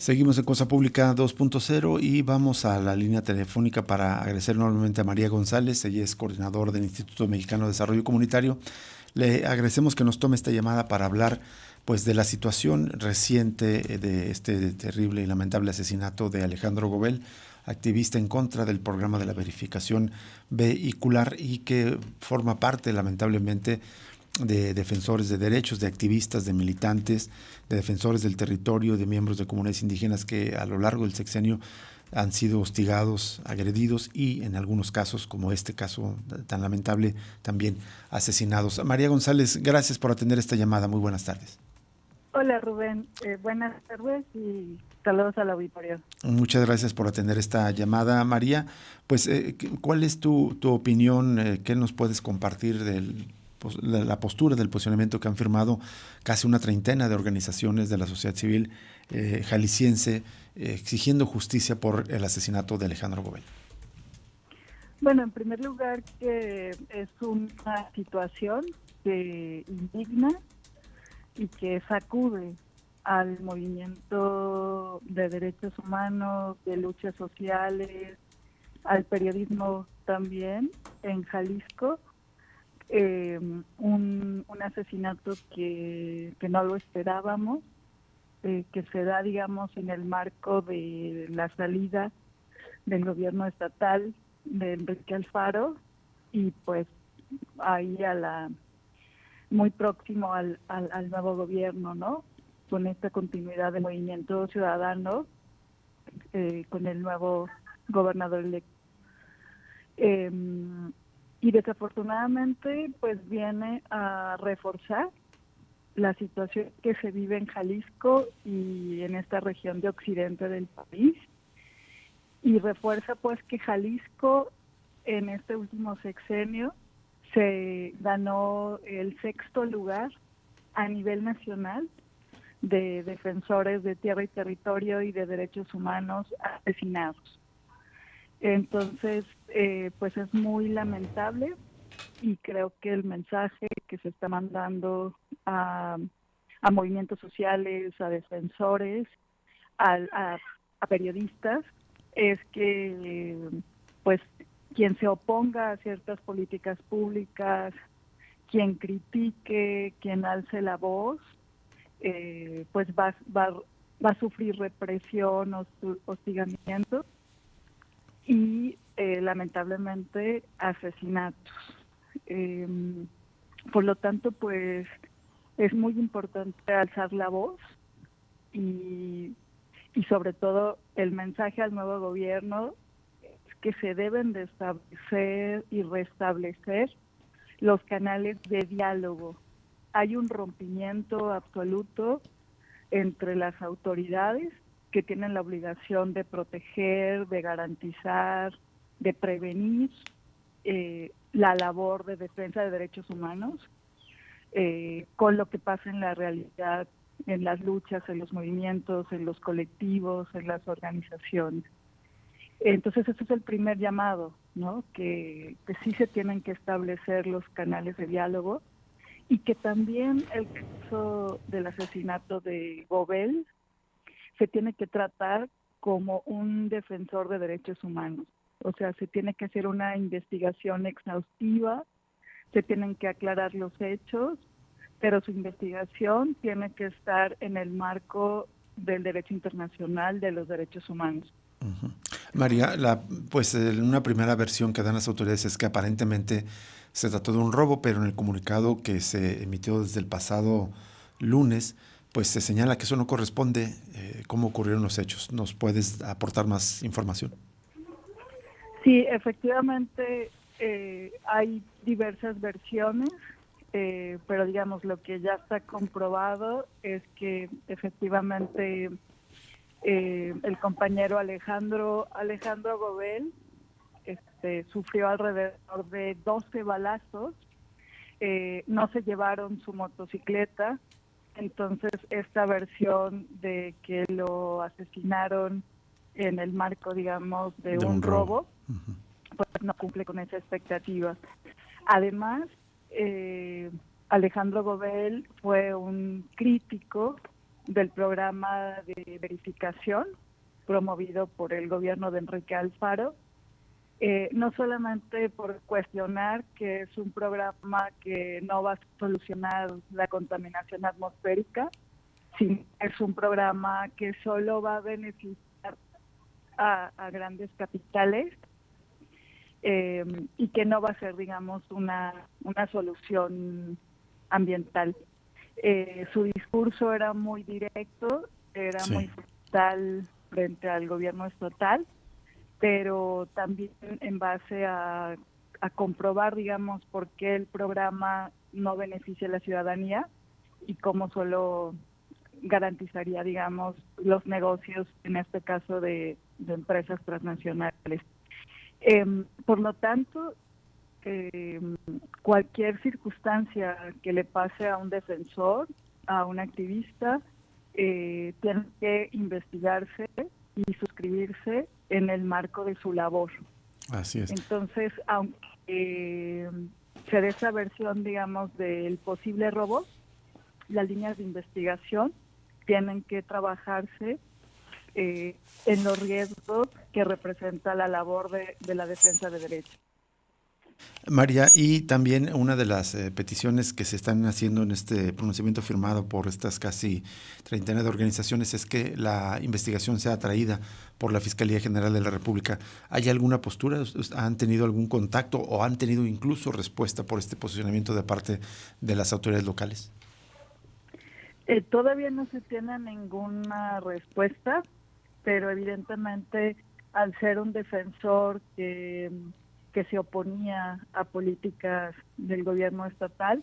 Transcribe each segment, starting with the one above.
Seguimos en Cosa Pública 2.0 y vamos a la línea telefónica para agradecer nuevamente a María González. Ella es coordinadora del Instituto Mexicano de Desarrollo Comunitario. Le agradecemos que nos tome esta llamada para hablar pues de la situación reciente de este terrible y lamentable asesinato de Alejandro Gobel, activista en contra del programa de la verificación vehicular y que forma parte lamentablemente de defensores de derechos, de activistas, de militantes, de defensores del territorio, de miembros de comunidades indígenas que a lo largo del sexenio han sido hostigados, agredidos y en algunos casos, como este caso tan lamentable, también asesinados. María González, gracias por atender esta llamada. Muy buenas tardes. Hola Rubén, buenas tardes y saludos al auditorio. Muchas gracias por atender esta llamada, María. Pues, ¿cuál es tu opinión? ¿Qué nos puedes compartir de la postura, del posicionamiento que han firmado casi una treintena de organizaciones de la sociedad civil jalisciense exigiendo justicia por el asesinato de Alejandro Gobel? Bueno, en primer lugar, que es una situación que indigna y que sacude al movimiento de derechos humanos, de luchas sociales, al periodismo también en Jalisco. Un asesinato que no lo esperábamos, que se da, digamos, en el marco de la salida del gobierno estatal de Enrique Alfaro y pues ahí muy próximo al nuevo gobierno, ¿no? Con esta continuidad de movimiento ciudadano, con el nuevo gobernador electo. Y desafortunadamente pues viene a reforzar la situación que se vive en Jalisco y en esta región de occidente del país, y refuerza pues que Jalisco en este último sexenio se ganó el 6º lugar a nivel nacional de defensores de tierra y territorio y de derechos humanos asesinados. Entonces, pues es muy lamentable y creo que el mensaje que se está mandando a movimientos sociales, a defensores, a periodistas, es que pues quien se oponga a ciertas políticas públicas, quien critique, quien alce la voz, pues va a sufrir represión, hostigamiento y lamentablemente asesinatos. Por lo tanto, pues es muy importante alzar la voz y sobre todo el mensaje al nuevo gobierno es que se deben de establecer y restablecer los canales de diálogo. Hay un rompimiento absoluto entre las autoridades que tienen la obligación de proteger, de garantizar, de prevenir la labor de defensa de derechos humanos, con lo que pasa en la realidad, en las luchas, en los movimientos, en los colectivos, en las organizaciones. Entonces ese es el primer llamado, ¿no? Que sí se tienen que establecer los canales de diálogo y que también el caso del asesinato de Gobel se tiene que tratar como un defensor de derechos humanos. O sea, se tiene que hacer una investigación exhaustiva, se tienen que aclarar los hechos, pero su investigación tiene que estar en el marco del derecho internacional de los derechos humanos. Uh-huh. María, pues una primera versión que dan las autoridades es que aparentemente se trató de un robo, pero en el comunicado que se emitió desde el pasado lunes, pues se señala que eso no corresponde. ¿Cómo ocurrieron los hechos? ¿Nos puedes aportar más información? Sí, efectivamente hay diversas versiones, pero digamos lo que ya está comprobado es que efectivamente el compañero Alejandro Gobel sufrió alrededor de 12 balazos, no se llevaron su motocicleta, entonces esta versión de que lo asesinaron en el marco, digamos, de un robo, uh-huh, pues no cumple con esa expectativa. Además, Alejandro Gobel fue un crítico del programa de verificación promovido por el gobierno de Enrique Alfaro, no solamente por cuestionar que es un programa que no va a solucionar la contaminación atmosférica, sino que es un programa que solo va a beneficiar a grandes capitales, y que no va a ser, digamos, una solución ambiental. Su discurso era muy directo, era muy frontal frente al gobierno estatal, pero también en base a comprobar, digamos, por qué el programa no beneficia a la ciudadanía y cómo solo garantizaría, digamos, los negocios, en este caso de empresas transnacionales. Por lo tanto, cualquier circunstancia que le pase a un defensor, a un activista, tiene que investigarse y suscribirse en el marco de su labor. Así es. Entonces, aunque se dé esa versión, digamos, del posible robo, las líneas de investigación tienen que trabajarse en los riesgos que representa la labor de la defensa de derechos. María, y también una de las peticiones que se están haciendo en este pronunciamiento firmado por estas casi treintena de organizaciones es que la investigación sea traída por la Fiscalía General de la República. ¿Hay alguna postura? ¿Han tenido algún contacto o han tenido incluso respuesta por este posicionamiento de parte de las autoridades locales? Todavía no se tiene ninguna respuesta, pero evidentemente al ser un defensor que se oponía a políticas del gobierno estatal,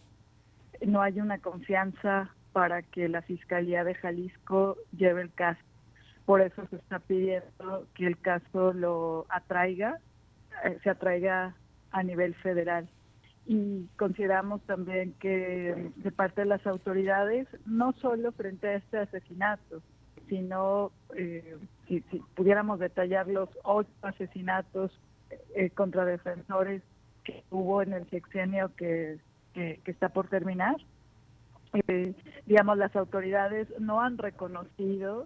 no hay una confianza para que la Fiscalía de Jalisco lleve el caso. Por eso se está pidiendo que el caso se atraiga a nivel federal. Y consideramos también que de parte de las autoridades, no solo frente a este asesinato, sino si pudiéramos detallar los 8 asesinatos contra defensores que hubo en el sexenio que está por terminar, digamos, las autoridades no han reconocido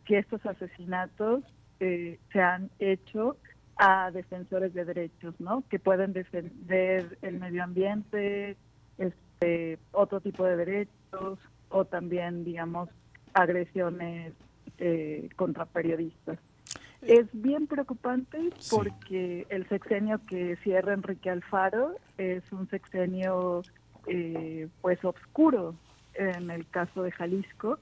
que estos asesinatos se han hecho a defensores de derechos, ¿no? Que pueden defender el medio ambiente, otro tipo de derechos, o también, digamos, agresiones contra periodistas. Es bien preocupante porque el sexenio que cierra Enrique Alfaro es un sexenio pues oscuro en el caso de Jalisco,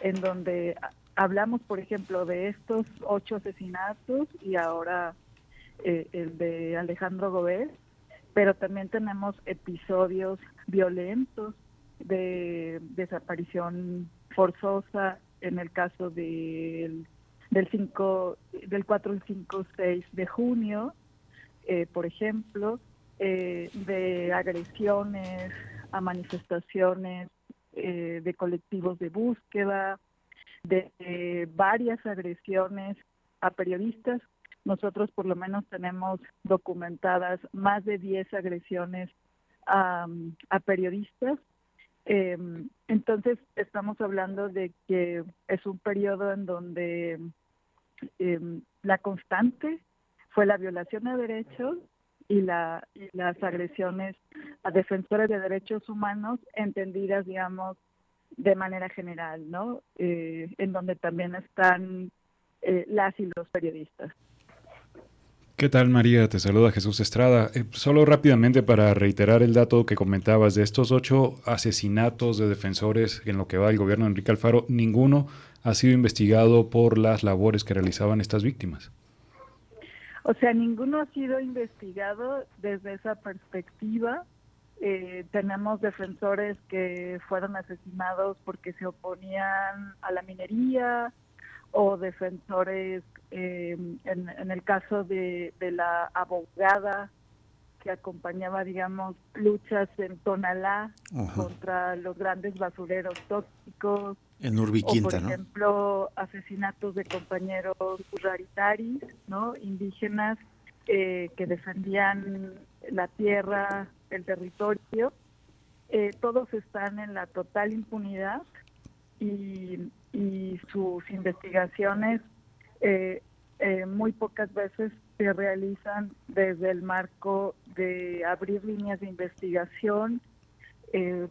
en donde hablamos, por ejemplo, de estos 8 asesinatos y ahora el de Alejandro Gómez, pero también tenemos episodios violentos de desaparición forzosa en el caso del 4, el 5, 6 de junio, por ejemplo, de agresiones a manifestaciones de colectivos de búsqueda, de varias agresiones a periodistas. Nosotros por lo menos tenemos documentadas más de 10 agresiones a periodistas. Entonces estamos hablando de que es un periodo en donde la constante fue la violación de derechos y las agresiones a defensores de derechos humanos entendidas, digamos, de manera general, ¿no? En donde también están las y los periodistas. ¿Qué tal, María? Te saluda Jesús Estrada. Solo rápidamente para reiterar el dato que comentabas de estos 8 asesinatos de defensores en lo que va del gobierno de Enrique Alfaro, ninguno ha sido investigado por las labores que realizaban estas víctimas. O sea, ninguno ha sido investigado desde esa perspectiva. Tenemos defensores que fueron asesinados porque se oponían a la minería, o defensores, en el caso de la abogada que acompañaba, digamos, luchas en Tonalá contra los grandes basureros tóxicos, en Urbiquinta, o por ejemplo, asesinatos de compañeros raritaris, ¿no? Indígenas que defendían la tierra, el territorio. Todos están en la total impunidad y sus investigaciones muy pocas veces se realizan desde el marco de abrir líneas de investigación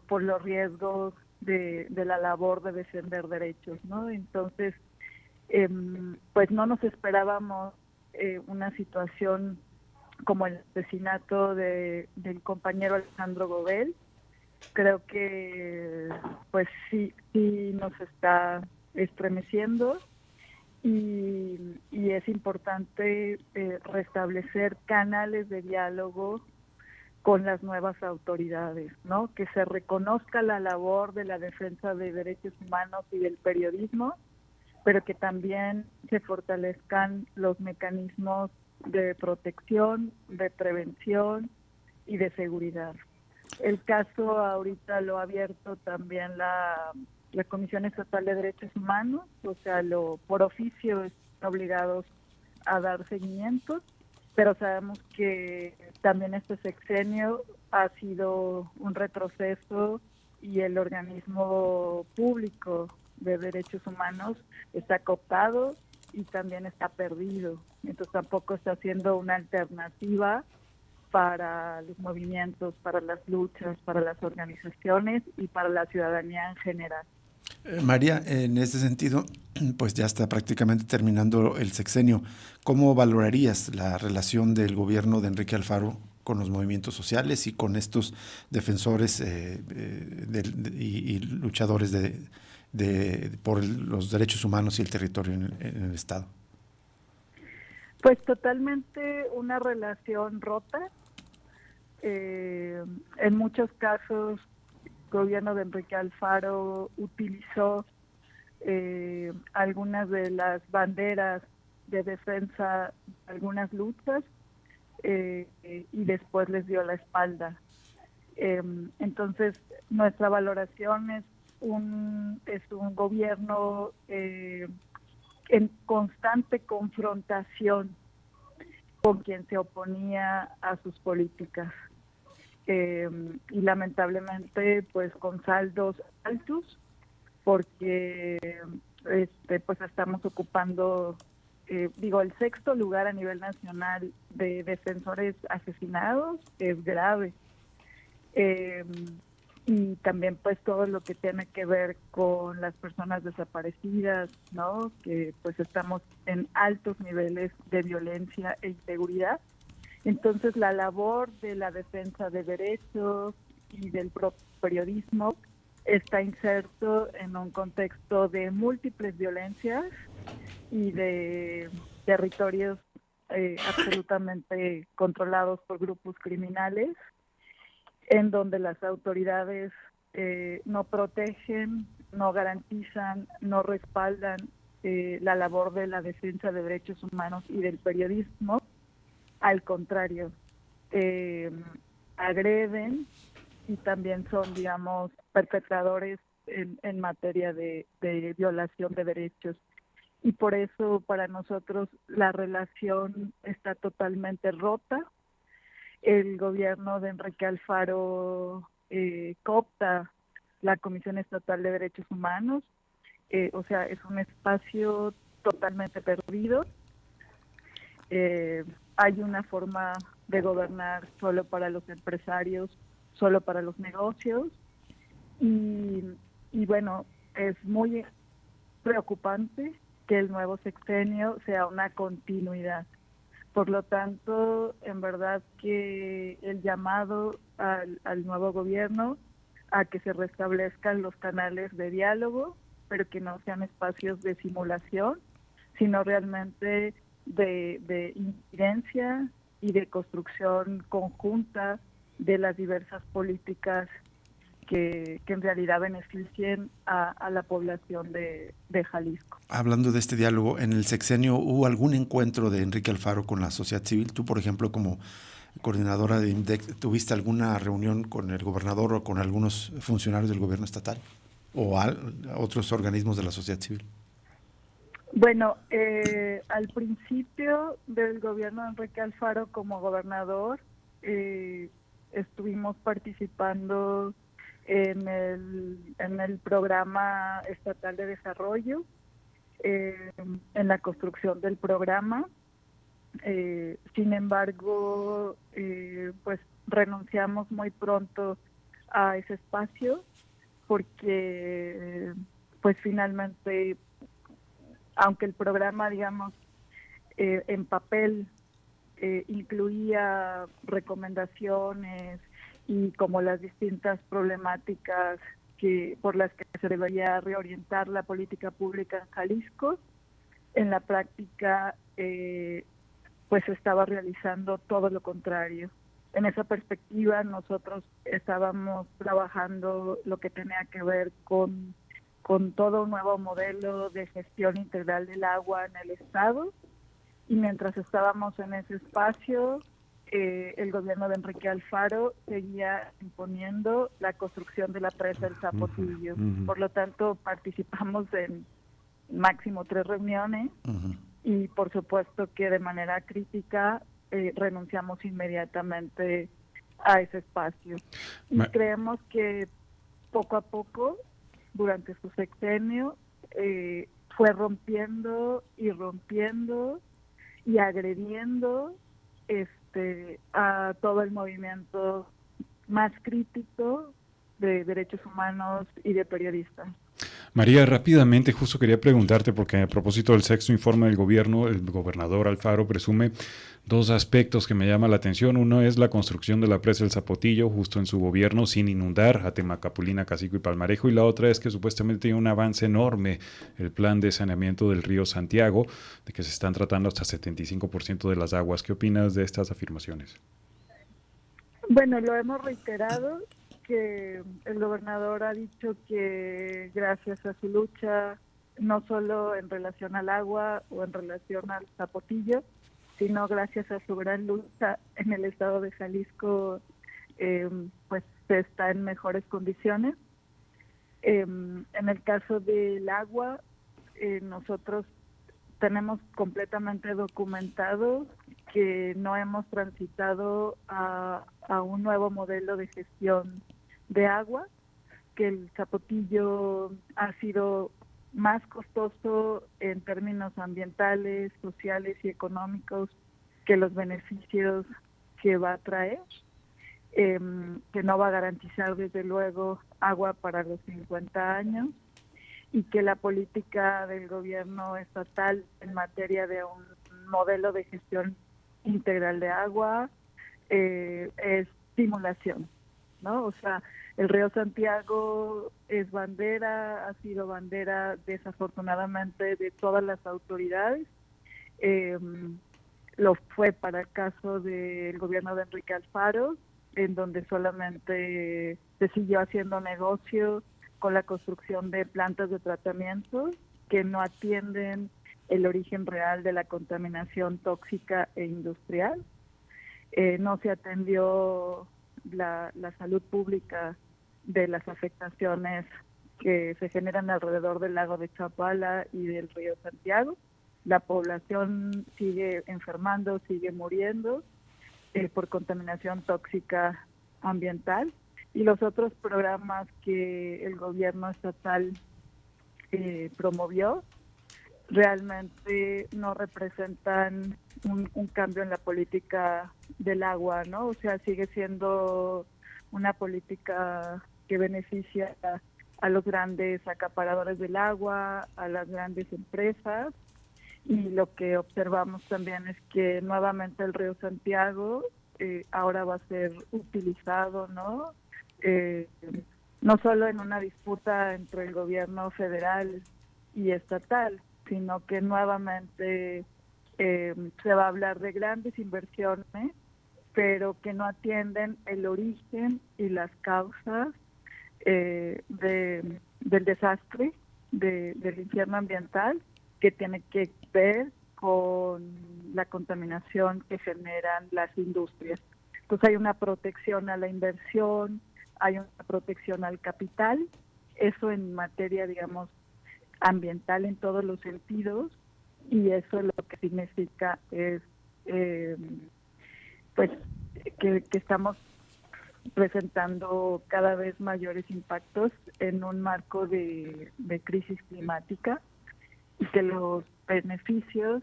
por los riesgos de la labor de defender derechos, ¿no? Entonces, pues no nos esperábamos una situación como el asesinato del compañero Alejandro Gobel. Creo que pues sí nos está estremeciendo y es importante restablecer canales de diálogo con las nuevas autoridades, ¿no? Que se reconozca la labor de la defensa de derechos humanos y del periodismo, pero que también se fortalezcan los mecanismos de protección, de prevención y de seguridad. El caso ahorita lo ha abierto también la Comisión Estatal de Derechos Humanos, o sea, por oficio están obligados a dar seguimiento, pero sabemos que también este sexenio ha sido un retroceso y el organismo público de derechos humanos está cooptado y también está perdido. Entonces tampoco está siendo una alternativa para los movimientos, para las luchas, para las organizaciones y para la ciudadanía en general. María, en este sentido, pues ya está prácticamente terminando el sexenio. ¿Cómo valorarías la relación del gobierno de Enrique Alfaro con los movimientos sociales y con estos defensores y luchadores por los derechos humanos y el territorio en el Estado? Pues totalmente una relación rota. En muchos casos, el gobierno de Enrique Alfaro utilizó algunas de las banderas de defensa de algunas luchas y después les dio la espalda. Entonces, nuestra valoración es un gobierno en constante confrontación con quien se oponía a sus políticas. Y lamentablemente pues con saldos altos, porque pues estamos ocupando el 6º lugar a nivel nacional de defensores asesinados. Es grave. Y también pues todo lo que tiene que ver con las personas desaparecidas, ¿no? Que pues estamos en altos niveles de violencia e inseguridad. Entonces la labor de la defensa de derechos y del propio periodismo está inserto en un contexto de múltiples violencias y de territorios absolutamente controlados por grupos criminales, en donde las autoridades no protegen, no garantizan, no respaldan la labor de la defensa de derechos humanos y del periodismo. Al contrario, agreden y también son, perpetradores en materia de violación de derechos. Y por eso para nosotros la relación está totalmente rota. El gobierno de Enrique Alfaro coopta la Comisión Estatal de Derechos Humanos, o sea, es un espacio totalmente perdido. Hay una forma de gobernar solo para los empresarios, solo para los negocios, y bueno, es muy preocupante que el nuevo sexenio sea una continuidad. Por lo tanto, en verdad que el llamado al nuevo gobierno a que se restablezcan los canales de diálogo, pero que no sean espacios de simulación, sino realmente de incidencia y de construcción conjunta de las diversas políticas que en realidad beneficien a la población de Jalisco. Hablando de este diálogo, en el sexenio, ¿hubo algún encuentro de Enrique Alfaro con la sociedad civil? Tú, por ejemplo, como coordinadora de IMDEC, ¿tuviste alguna reunión con el gobernador o con algunos funcionarios del gobierno estatal o a otros organismos de la sociedad civil? Bueno, al principio del gobierno de Enrique Alfaro como gobernador, estuvimos participando en el programa estatal de desarrollo, en la construcción del programa. Sin embargo, pues renunciamos muy pronto a ese espacio porque pues finalmente, aunque el programa, digamos, en papel incluía recomendaciones y como las distintas problemáticas por las que se debería reorientar la política pública en Jalisco, en la práctica pues se estaba realizando todo lo contrario. En esa perspectiva nosotros estábamos trabajando lo que tenía que ver con todo un nuevo modelo de gestión integral del agua en el Estado, y mientras estábamos en ese espacio, el gobierno de Enrique Alfaro seguía imponiendo la construcción de la presa del Zapotillo. Por lo tanto, participamos en máximo 3 reuniones y por supuesto que de manera crítica renunciamos inmediatamente a ese espacio. Y creemos que poco a poco, durante su sexenio, fue rompiendo y agrediendo a todo el movimiento más crítico de derechos humanos y de periodistas. María, rápidamente, justo quería preguntarte, porque a propósito del sexto informe del gobierno, el gobernador Alfaro presume 2 aspectos que me llaman la atención. Uno es la construcción de la presa del Zapotillo, justo en su gobierno, sin inundar a Temacapulina, Cacico y Palmarejo. Y la otra es que supuestamente tiene un avance enorme el plan de saneamiento del río Santiago, de que se están tratando hasta 75% de las aguas. ¿Qué opinas de estas afirmaciones? Bueno, lo hemos reiterado, que el gobernador ha dicho que gracias a su lucha, no solo en relación al agua o en relación al Zapotillo, sino gracias a su gran lucha en el estado de Jalisco, pues se está en mejores condiciones. En el caso del agua, nosotros tenemos completamente documentado que no hemos transitado a un nuevo modelo de gestión de agua, que el Zapotillo ha sido más costoso en términos ambientales, sociales y económicos que los beneficios que va a traer, que no va a garantizar desde luego agua para los 50 años, y que la política del gobierno estatal en materia de un modelo de gestión integral de agua es simulación, ¿no? O sea, el río Santiago es bandera, ha sido bandera desafortunadamente de todas las autoridades. Lo fue para el caso del gobierno de Enrique Alfaro, en donde solamente se siguió haciendo negocio con la construcción de plantas de tratamiento que no atienden el origen real de la contaminación tóxica e industrial. No se atendió la salud pública de las afectaciones que se generan alrededor del lago de Chapala y del río Santiago. La población sigue enfermando, sigue muriendo por contaminación tóxica ambiental, y los otros programas que el gobierno estatal promovió realmente no representan un cambio en la política del agua, ¿no? O sea, sigue siendo una política que beneficia a los grandes acaparadores del agua, a las grandes empresas, y lo que observamos también es que nuevamente el río Santiago ahora va a ser utilizado, ¿no? No solo en una disputa entre el gobierno federal y estatal, sino que nuevamente se va a hablar de grandes inversiones, pero que no atienden el origen y las causas del desastre, del infierno ambiental, que tiene que ver con la contaminación que generan las industrias. Entonces hay una protección a la inversión, hay una protección al capital, eso en materia, digamos, ambiental en todos los sentidos, y eso lo que significa es pues que estamos presentando cada vez mayores impactos en un marco de crisis climática, y que los beneficios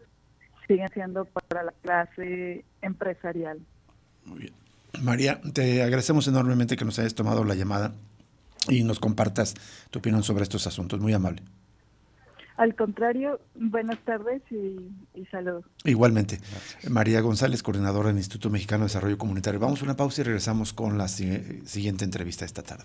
siguen siendo para la clase empresarial. Muy bien. María, te agradecemos enormemente que nos hayas tomado la llamada y nos compartas tu opinión sobre estos asuntos. Muy amable. Al contrario, buenas tardes y saludos. Igualmente. Gracias. María González, coordinadora del Instituto Mexicano de Desarrollo Comunitario. Vamos a una pausa y regresamos con la siguiente entrevista esta tarde.